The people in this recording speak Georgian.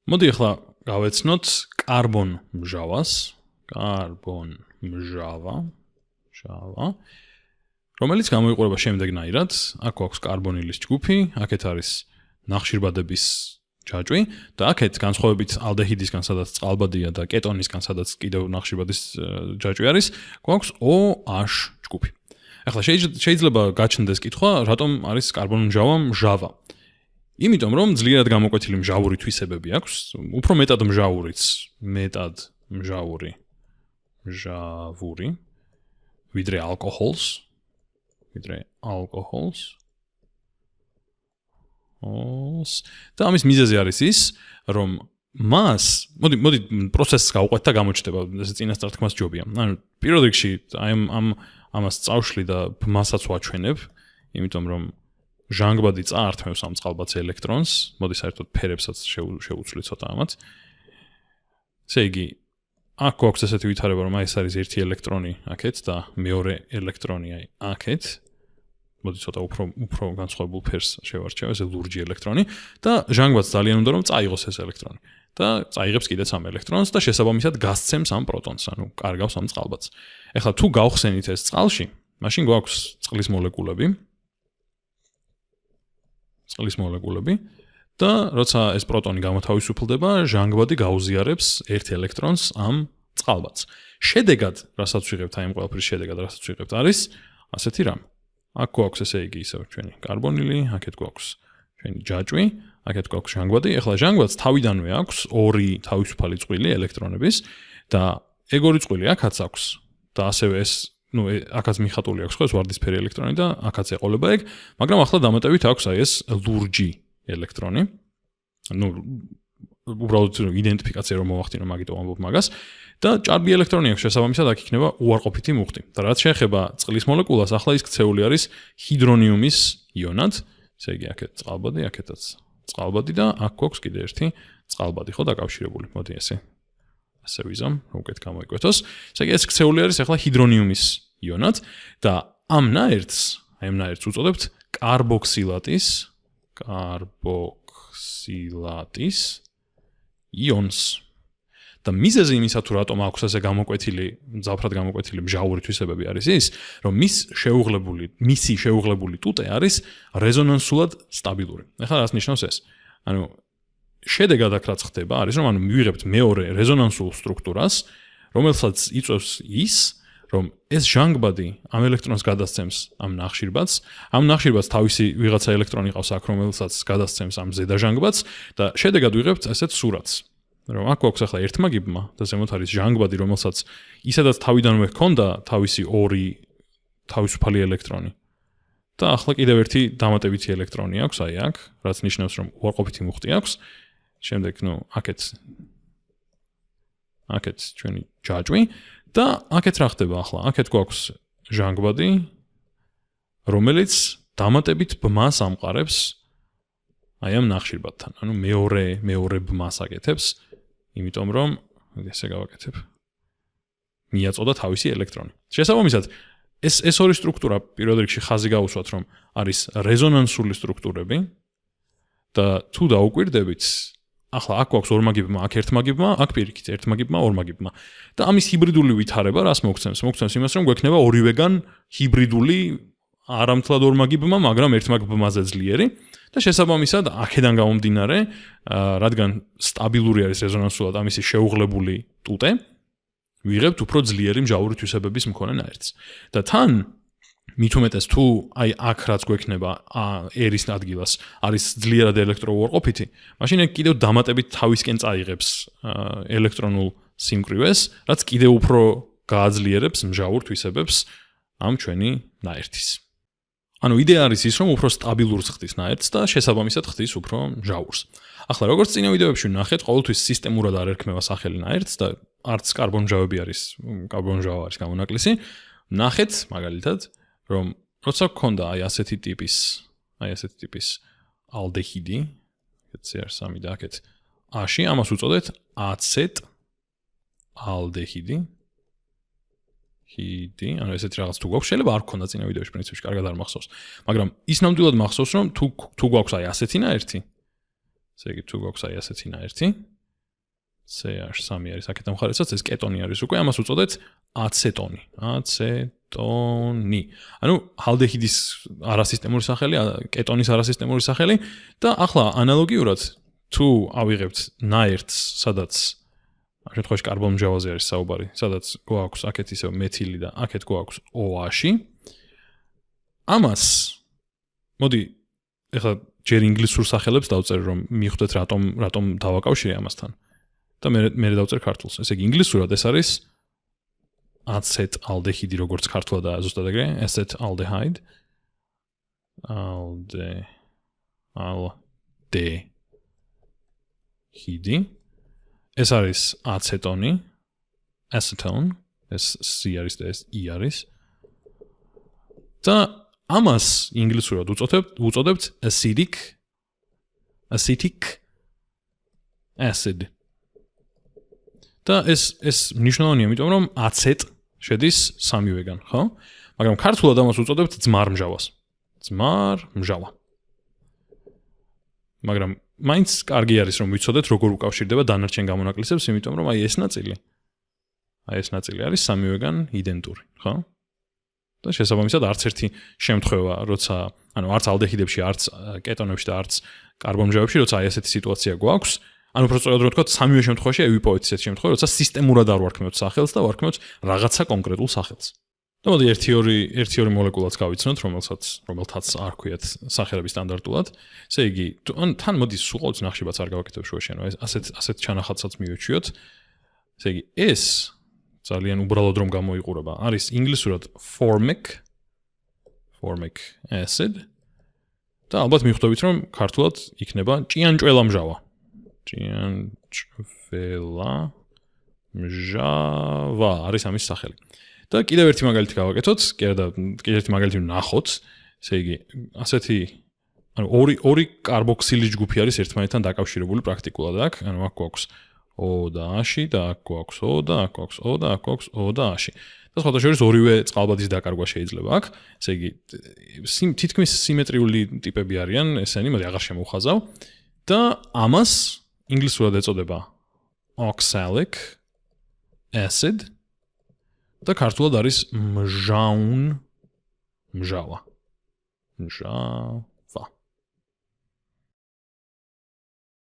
მოდი ახლა გავეცნოთ კარბონ მჟავას, რომელიც გამოიყურება შემდეგნაირად, აქ აქვს კარბონილის ჯგუფი, აქეთ არის ნახშირბადების ჯაჭვი და აქეთ განსხვავებით ალდეჰიდისგან, სადაც წყალბადია და კეტონისგან, სადაც კიდევ ნახშირბადის ჯაჭვი არის, გვაქვს OH ჯგუფი. ახლა შეიძლება გაჩნდეს კითხვა, რატომ არის კარბონ მჟავა მჟავა? იმიტომ რომ ძლიერად გამოკვეთილი მჟავური თვისებები აქვს, უფრო მეტად მჟავური, ვიდრე ალკოჰოლს. და ამის მიზეზი არის ის, რომ მას, მოდი პროცესს გავყვეთ და გამოჩნდება, ეს წინასწარ თქმას ჯობია. ანუ პირველ რიგში ამას წავშლი და მასაც ვაჩვენებ, იმიტომ რომ ჟანგბადი წაართმევს ამ წყალბადს ელექტრონს, მოდი საერთოდ ფერებსაც შევუცვლით ცოტა ამათ. ესე იგი, აქ გვაქვს ესეთი ვითარება, რომ ეს არის ერთი ელექტრონი აქეთ და მეორე ელექტრონი აქეთ. მოდი ცოტა უფრო განსხვავებულ ფერს შევარჩევ, ეს ლურჯი ელექტრონი და ჟანგბადს ძალიან უნდა რომ წაიღოს ეს ელექტრონი და წაიღებს კიდეც ამ ელექტრონს და შესაბამისად გასცემს ამ პროტონს, ანუ კარგავს ამ წყალბადს. ეხლა თუ გავხსენით ეს წყალში, მაშინ გვაქვს წყლის მოლეკულები და როცა ეს პროტონი გამოთავისუფლდება, ჟანგბადი გაუზიარებს ერთ ელექტრონს ამ წყალბადს. შედეგად, რასაც ვიღებთ, აი ამ ყველაფრის შედეგად, რასაც ვიღებთ, არის ასეთი რამ. აქ გვაქვს ესე იგი ისევ ჩვენი კარბონილი, აქეთ გვაქვს ჩვენი ჯაჭვი, აქეთ გვაქვს ჟანგბადი. ეხლა ჟანგბადს თავიდანვე აქვს ორი თავისუფალი წყვილი ელექტრონების და ეგ ორი წყვილი აქაც აქვს და ასევე ეს აქაც მიხატული აქვს ხო ეს ვარდისფერი ელექტრონი და აქაც ეყოლება ეგ, მაგრამ ახლა დამატებით აქვს აი ეს ლურჯი ელექტრონი. უბრალოდ იდენტიფიკაცია რომ მოვახდინო, მაგიტომ ამბობ მაგას. და ჭარბი ელექტრონი აქვს შესაბამისად აქ იქნება უარყოფითი მუხტი. და რაც შეეხება წყლის მოლეკულას, ახლა ის ქცეული არის ჰიდრონიუმის იონად. ესე იგი აქეთ წყალბადი, აქეთაც წყალბადი და აქ გვაქვს კიდე ერთი წყალბადი, ხო დაკავშირებული. მოდი ასე ვიზამ, რომ უკეთ გამოიკვეთოს. ესე იგი ეს ქცეული არის ახლა ჰიდრონიუმის იონად და ამ ნაერთს უწოდებთ კარბოქსილატის იონს. და მიზეზი იმისა თუ რატომ აქვს ასე მძაფრად გამოკვეთილი მჟავური თვისებები არის ის, რომ მისი შეუღლებული ტუტე არის რეზონანსულად სტაბილური. ეხლა რას ნიშნავს ეს? ანუ შედეგად აქ რაც ხდება არის, რომ მივიღებთ მეორე რეზონანსულ სტრუქტურას, რომელსაც იწვევს ის, რომ ეს ჟანგბადი ამ ელექტრონს გადასცემს ამ ნახშირბადს, ამ ნახშირბადს თავისი ვიღაცა ელექტრონი ყავს აქ, რომელსაც გადასცემს ამ ზედა ჟანგბადს და შედეგად ვიღებთ ესეთ სურათს. რომ აქ გვაქვს ახლა ერთმაგიბმა და ზემოთ არის ჟანგბადი, რომელსაც ისედაც თავიდანვე ჰქონდა თავისი ორი თავისუფალი ელექტრონი. და ახლა კიდევ ერთი დამატებითი ელექტრონი აქვს, აი აქ, რაც ნიშნავს, რომ უარყოფითი მუხტი აქვს. შემდეგ, აქეთ ჩვენი ჯაჭვი და აქეთ რა ხდება ახლა? აქეთ გვაქვს ჟანგბადი, რომელიც დამატებით ბმას ამყარებს აი ამ ნახშირბადთან. ანუ მეორე ბმას აკეთებს, იმიტომ რომ ესე გავაკეთებ. მიაწოდა თავისი ელექტრონი. შესაბამისად, ეს ორი სტრუქტურა პირველ რიგში ხაზი გაუსვათ, რომ არის რეზონანსული სტრუქტურები და თუ დაუკვირდებით, ახლა აქ გვაქვს ორმაგიბმა, აქ ერთმაგიბმა, აქ პირიქით ერთმაგიბმა, ორმაგიბმა. და ამის ჰიბრიდული ვითარება რას მოგცემს? მოგცემს იმას, რომ გვექნება ორივეგან ჰიბრიდული არამთლად ორმაგიბმა, მაგრამ ერთმაგბმაზე ძლიერი და შესაბამისად აქედან გამომდინარე, რადგან სტაბილური არის რეზონანსულად ამისი შეუღლებული ტუტე, ვიღებთ უფრო ძლიერი მჟავური თვისებების მქონე ნაერთს. და თან მით უმეტეს თუ აი აქ რაც გვექნება ერის ადგილას არის ძლიერად ელექტროუარყოფითი, მაშინ ეგ კიდევ დამატებით თავისკენ წაიღებს ელექტრონულ სიმკვრივეს, რაც კიდევ უფრო გააძლიერებს მჟავურ თვისებებს ამ ჩვენი ნაერთის. ანუ იდეა არის ის, რომ უფრო სტაბილურს ხდის ნაერთს და შესაბამისად ხდის უფრო მჟავურს. ახლა როგორც წინა ვიდეოებში ვნახეთ, ყოველთვის სისტემურად არ ერქმევა სახელი ნაერთს და არც კარბონმჟავა არის გამონაკლისი. ვნახეთ მაგალითად, რომ როცა გქონდა აი ასეთი ტიპის ალდეჰიდი, CR3 და აქეთ A-ში, ამას უწოდეთ აცეტ ალდეჰიდი. ანუ ესეთი რაღაც თუ გვაქვს, შეიძლება არ გქონდა წინა ვიდეოში პრინციპში, კარგად არ მახსოვს. მაგრამ ის ნამდვილად მახსოვს, რომ თუ გვაქვს აი ასეთი ნაერთი, ესე იგი თუ გვაქვს აი ასეთი ნაერთი, CH3 არის აქეთ ამხარესაც ეს კეტონი არის უკვე ამას უწოდეთ აცეტონი ანუ ალდეჰიდის არასისტემური სახელი კეტონის არასისტემური სახელი და ახლა ანალოგიურად თუ ავიღებთ ნაერთს სადაც ამ შემთხვევაში კარბონმჟავაზე არის საუბარი სადაც გვაქვს აქეთ ისევ მეთილი და აქეთ გვაქვს OH-ი ამას მოდი ეხლა ჯერ ინგლისურ სახელებს დავწერ რომ მიხვდეთ რატომ დავაკავშირე ამასთან და მე დავწერ ქართულს ესე იგი ინგლისურად ეს არის აცეტალდეჰიდი როგორც ქართულად და ზუსტად ეგრე acetaldehyd aldehidi ეს არის აცეტონი acetone ეს C არის და ეს E არის და ამას ინგლისურად უწოდებთ acetic acid და ეს მნიშვნელოვანია იმიტომ რომ აცეტ შედის სამივეგან ხო მაგრამ ქართულად ამას უწოდებთ ძმარმჟავას ძმარმჟავა მაგრამ მაინც კარგი არის რომ ვიცოდეთ როგორ უკავშირდება დანარჩენ გამონაკლისებს იმიტომ რომ ეს ნაწილი არის სამივეგან იდენტური ხო და შესაბამისად არც ერთი შემთხვევა როცა ანუ არც ალდეჰიდებში არც კეტონებში და არც კარბონმჟავებში როცა ესეთი სიტუაცია გვაქვს ანუ უბრალოდ რომ ვთქვათ სამივე შემთხვევაში ევიპოვეთ ისეთ შემთხვევაში როცა სისტემურად არ ვარქმევთ სახელს და ვარქმევთ რაღაცა კონკრეტულ სახელს და მოდი ერთი-ორი მოლეკულაც გავიცნოთ რომელთაც არ ქვიათ სახელები სტანდარტულად ესე იგი თან მოდი სულ ყოველთვის ნახშირბაც არ გავაკეთებ შუაში ანუ ასეთ ჩანახატსაც მივეჩვიოთ ესე იგი ეს ძალიან უბრალოდ რომ გამოიყურება არის ინგლისურად formic acid და ალბათ მიხვდებით რომ ქართულად იქნება ჭიანჭველამჟავა ჭიანჭველამჟავა არის ამის სახელი და კიდევ ერთი მაგალითი გავაკეთოთ კიდევ ერთი მაგალითი ვნახოთ ესე იგი ასეთი ანუ ორი კარბოქსილი ჯგუფი არის ერთმანეთთან დაკავშირებული პრაქტიკულად აქ ანუ აქ გვაქვს O და A-ში და აქ გვაქვს O და აქ გვაქვს O და აქ გვაქვს O და A-ში. და სხვათა შორის ორივე წყალბადის დაკარგვა შეიძლება აქ. ესე იგი თითქმის სიმეტრიული ტიპები არიან ესენი, მოდი აღარ შემოვხაზავ. და ამას ინგლისურად ეწოდება oxalic acid და ქართულად არის მჟავა.